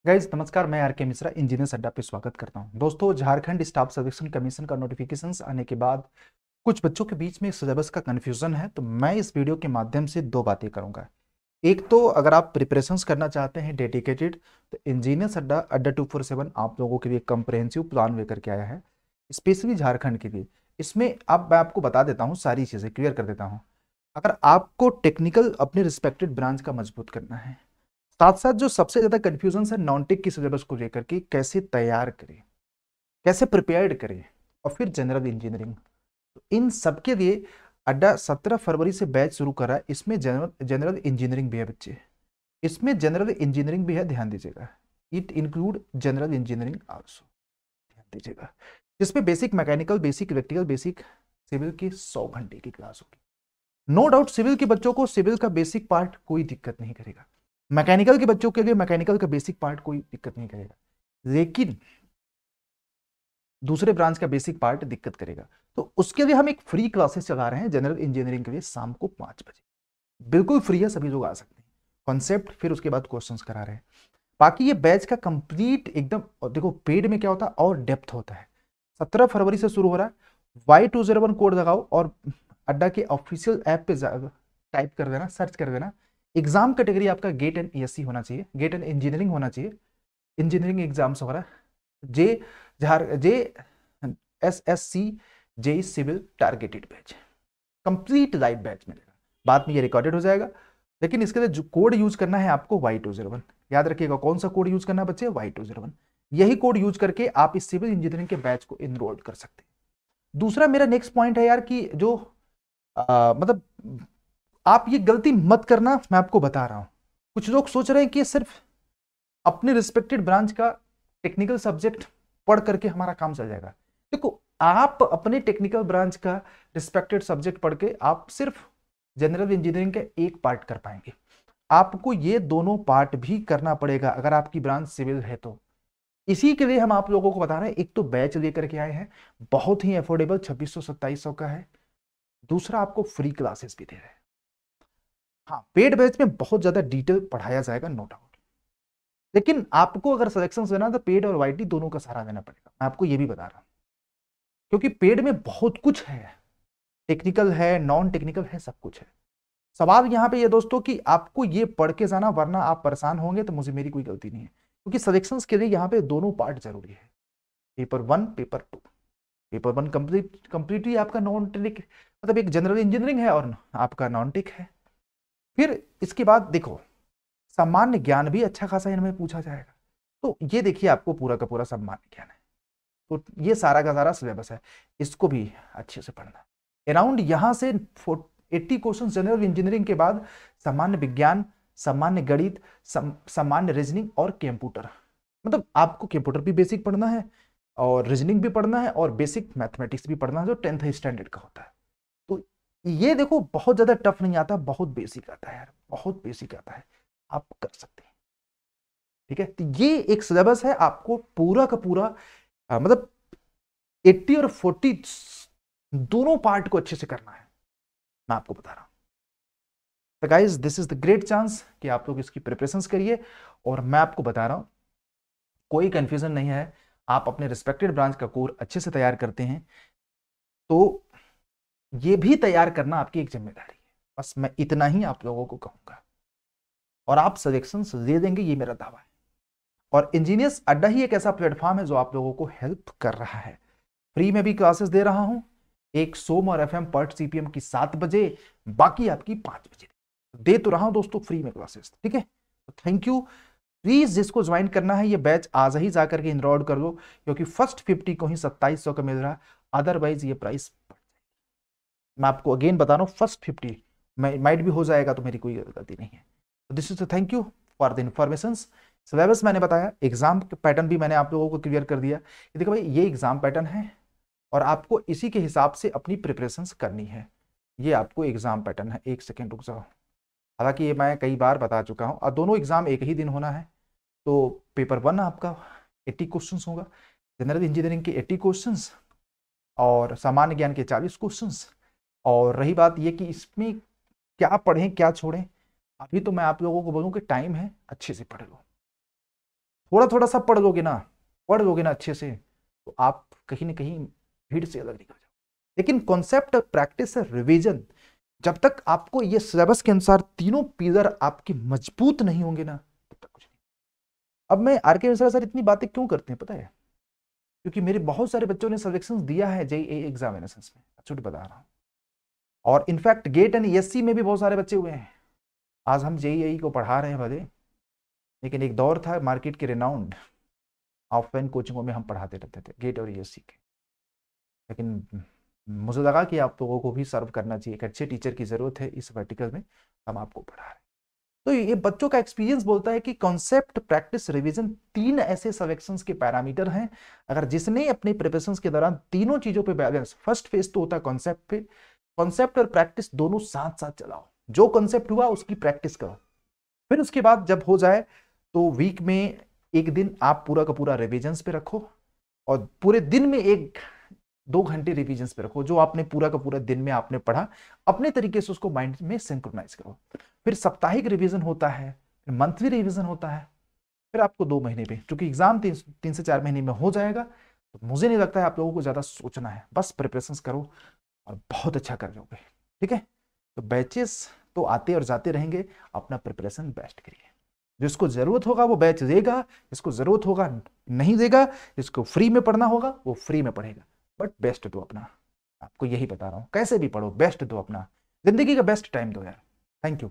Guys नमस्कार, मैं are के मिश्रा इंजीनियर्स अड्डा पे स्वागत करता हूं। दोस्तों, झारखंड स्टाफ सिलेक्शन कमीशन का नोटिफिकेशंस आने के बाद कुछ बच्चों के बीच में सिलेबस का कन्फ्यूजन है, तो मैं इस वीडियो के माध्यम से दो बातें करूंगा। एक तो अगर आप प्रिपरेशंस करना चाहते हैं डेडिकेटेड, तो इंजीनियर्स अड्डा अड्डा 247 आप लोगों के लिए कंप्रहेंसिव प्लान लेकर के आया है, स्पेशली झारखंड के लिए। इसमें अब मैं आपको बता देता हूँ, सारी चीज़ें क्लियर कर देता हूँ। अगर आपको टेक्निकल अपने रिस्पेक्टेड ब्रांच का मजबूत करना है, साथ साथ जो सबसे ज्यादा कंफ्यूजन है नॉन टेक की सिलेबस को लेकर के, कैसे तैयार करें, कैसे प्रिपेयर्ड करें, और फिर जनरल इंजीनियरिंग, तो इन सब के लिए अड्डा 17 फरवरी से बैच शुरू कर रहा है। इसमें जनरल जनरल इंजीनियरिंग भी है बच्चे, इसमें जनरल इंजीनियरिंग भी है, ध्यान दीजिएगा। It include general engineering also, ध्यान दीजिएगा। जिसमें basic mechanical, basic electrical, basic civil की 100 घंटे की क्लास होगी। नो डाउट सिविल के बच्चों को सिविल का बेसिक पार्ट कोई दिक्कत नहीं करेगा, मैकेनिकल के बच्चों के लिए मैकेनिकल का बेसिक पार्ट कोई दिक्कत नहीं करेगा, लेकिन दूसरे ब्रांच का बेसिक पार्ट दिक्कत करेगा। तो उसके लिए हम एक फ्री क्लासेस चला रहे हैं जनरल इंजीनियरिंग के लिए, शाम को 5 बजे, बिल्कुल फ्री है, सभी लोग आ सकते हैं। कॉन्सेप्ट फिर उसके बाद क्वेश्चंस करा रहे हैं। बाकी ये बैच का कंप्लीट एकदम, और देखो पेड में क्या होता है और डेप्थ होता है। 17 फरवरी से शुरू हो रहा है। Y201 कोड लगाओ और अड्डा के ऑफिशियल ऐप पे टाइप कर देना, सर्च कर देना। एग्जाम कैटेगरी आपका गेट एंड ESC होना चाहिए, गेट एंड इंजीनियरिंग होना चाहिए। इंजीनियरिंग एग्जाम्स वगैरह JE JE SSC JE civil targeted batch, complete live batch मिलेगा। बाद में ये रिकॉर्डेड हो जाएगा, लेकिन इसके लिए जो कोड यूज करना है आपको Y201, याद रखिएगा। कौन सा कोड यूज करना है बच्चे? Y201। यही कोड यूज करके आप इस सिविल इंजीनियरिंग के बैच को इनरोल कर सकते हैं। दूसरा मेरा नेक्स्ट पॉइंट है यार, कि जो मतलब आप ये गलती मत करना, मैं आपको बता रहा हूं। कुछ लोग सोच रहे हैं कि सिर्फ अपने रिस्पेक्टेड ब्रांच का टेक्निकल सब्जेक्ट पढ़ करके हमारा काम चल जाएगा। देखो, आप अपने टेक्निकल ब्रांच का रिस्पेक्टेड सब्जेक्ट पढ़ के आप सिर्फ जनरल इंजीनियरिंग का एक पार्ट कर पाएंगे। आपको ये दोनों पार्ट भी करना पड़ेगा अगर आपकी ब्रांच सिविल है तो। इसी के लिए हम आप लोगों को बता रहे हैं, एक तो बैच लेकर के आए हैं, बहुत ही अफोर्डेबल 2600-2700 का है। दूसरा आपको फ्री क्लासेस भी दे रहे हैं। हाँ, पेड बैच में बहुत ज्यादा डिटेल पढ़ाया जाएगा, नो डाउट, लेकिन आपको अगर सिलेक्शन लेना है तो पेड और YT दोनों का सहारा देना पड़ेगा, मैं आपको ये भी बता रहा हूं। क्योंकि पेड में बहुत कुछ है, टेक्निकल है, नॉन टेक्निकल है, सब कुछ है। सवाल यहाँ पे ये दोस्तों कि आपको ये पढ़ के जाना, वरना आप परेशान होंगे, तो मुझे मेरी कोई गलती नहीं है। क्योंकि सिलेक्शंस के लिए यहाँ पे दोनों पार्ट जरूरी है, पेपर 1 पेपर 2। पेपर 1 कंप्लीटली आपका नॉन टेक, मतलब एक जनरल इंजीनियरिंग है, और आपका नॉन टेक है। फिर इसके बाद देखो, सामान्य ज्ञान भी अच्छा खासा इनमें पूछा जाएगा। तो ये देखिए, आपको पूरा का पूरा सामान्य ज्ञान है, तो ये सारा का सारा सिलेबस है, इसको भी अच्छे से पढ़ना है। अराउंड यहां से 80 क्वेश्चन जनरल इंजीनियरिंग के बाद सामान्य विज्ञान, सामान्य गणित, सामान्य रीजनिंग और कंप्यूटर। मतलब आपको कंप्यूटर भी बेसिक पढ़ना है, और रीजनिंग भी पढ़ना है, और बेसिक मैथमेटिक्स भी पढ़ना है, जो 10th स्टैंडर्ड का होता है। तो ये देखो, बहुत ज्यादा टफ नहीं आता, बहुत बेसिक आता है यार, बहुत बेसिक आता है, आप कर सकते हैं। ठीक है, तो ये एक सिलेबस है, आपको पूरा का पूरा मतलब 80 और 40 दोनों पार्ट को अच्छे से करना है, मैं आपको बता रहा हूं। तो guys, this is the great chance कि आप लोग इसकी प्रिपरेशंस करिए। और मैं आपको बता रहा हूं, कोई कंफ्यूजन नहीं है। आप अपने रिस्पेक्टेड ब्रांच का कोर अच्छे से तैयार करते हैं, तो ये भी तैयार करना आपकी एक जिम्मेदारी है। बस मैं इतना ही आप लोगों को कहूंगा, और आप सजेशन दे देंगे, ये मेरा दावा है। और इंजीनियर्स अड्डा ही एक ऐसा प्लेटफॉर्म है जो आप लोगों को हेल्प कर रहा है। फ्री में भी क्लासेस दे रहा हूं, एक सोम और FM पर्ट CPM की 7 बजे, बाकी आपकी 5 बजे दे तो रहा हूं दोस्तों, फ्री में क्लासेस। ठीक है, थैंक यू। प्लीज जिसको ज्वाइन करना है, ये बैच आज ही जाकर के इनरोल कर लो, क्योंकि फर्स्ट 50 को ही 2700 का मिल रहा है, अदरवाइज ये प्राइस, मैं आपको अगेन बता रहा हूँ, फर्स्ट 50 माइट भी हो जाएगा, तो मेरी कोई गलती नहीं है। This is thank you for the information. Syllabus मैंने बताया, एग्जाम पैटर्न भी मैंने आप लोगों को क्लियर कर दिया। ये देखो भाई, ये एग्जाम पैटर्न है, और आपको इसी के हिसाब से अपनी प्रिपरेशंस करनी है। ये आपको एग्जाम पैटर्न है, एक सेकेंड रुक जाओ। हालांकि ये मैं कई बार बता चुका हूँ, और दोनों एग्जाम एक ही दिन होना है। तो पेपर 1 आपका 80 क्वेश्चंस होगा, जनरल इंजीनियरिंग के 80 क्वेश्चंस, और सामान्य ज्ञान के 40 क्वेश्चंस। और रही बात ये कि इसमें क्या पढ़ें क्या छोड़ें, अभी तो मैं आप लोगों को बोलूँ कि टाइम है, अच्छे से पढ़ लो। थोड़ा थोड़ा सा पढ़ लोगे ना अच्छे से, तो आप कहीं ना कहीं भीड़ से अलग निकल जाओ। लेकिन कॉन्सेप्ट, प्रैक्टिस, रिवीजन, जब तक आपको ये सिलेबस के अनुसार तीनों पिलर आपके मजबूत नहीं होंगे ना, तब तक कुछ नहीं। अब मैं आर.के. मिश्रा सर इतनी बातें क्यों करते हैं पता है? क्योंकि मेरे बहुत सारे बच्चों ने सिलेक्शन दिया है जेईई एग्जामिनेशंस में, छुट्टी बता रहा हूँ। और इनफैक्ट गेट एंड एससी में भी बहुत सारे बच्चे हुए हैं। आज हम जेईई को पढ़ा रहे हैं भले, लेकिन एक दौर था मार्केट के रिनाउंड ऑफलाइन कोचिंगों में हम पढ़ाते रहते थे गेट और एससी के। लेकिन मुझे लगा कि आप लोगों को भी सर्व करना चाहिए, एक अच्छे टीचर की जरूरत है इस वर्टिकल में, हम आपको पढ़ा रहे हैं। तो ये बच्चों का एक्सपीरियंस बोलता है कि कॉन्सेप्ट, प्रैक्टिस, रिवीजन तीन ऐसे सिलेक्शंस के पैरामीटर हैं। अगर जिसने अपने प्रिपरेशंस के दौरान तीनों चीजों पे बैलेंस, फर्स्ट फेज तो होता है कॉन्सेप्ट पे, कॉन्सेप्ट और प्रैक्टिस दोनों साथ साथ चलाओ। जो कॉन्सेप्ट हुआ उसकी प्रैक्टिस करो, फिर उसके बाद जब हो जाए तो वीक में एक दिन आप पूरा का पूरा रिविजन्स पे रखो, और पूरे दिन में 1-2 घंटे रिविजन्स पे रखो। जो आपने पूरा का पूरा दिन में आपने पढ़ा, अपने तरीके से उसको माइंड में सिंक्रोनाइज करो। फिर साप्ताहिक रिवीजन होता है, फिर मंथली रिवीजन होता है, फिर आपको 2 महीने पे, क्योंकि एग्जाम 3 से 4 महीने में हो जाएगा, तो मुझे नहीं लगता है आप लोगों को ज्यादा सोचना है, बस प्रिपरेशन करो और बहुत अच्छा कर लोगे। ठीक है, तो बैचेस तो आते और जाते रहेंगे, अपना प्रिपरेशन बेस्ट करिए। जिसको जरूरत होगा वो बैच देगा, जिसको जरूरत होगा नहीं देगा, जिसको फ्री में पढ़ना होगा वो फ्री में पढ़ेगा, बट बेस्ट दो अपना। आपको यही बता रहा हूं, कैसे भी पढ़ो, बेस्ट दो अपना, जिंदगी का बेस्ट टाइम दो यार। Thank you.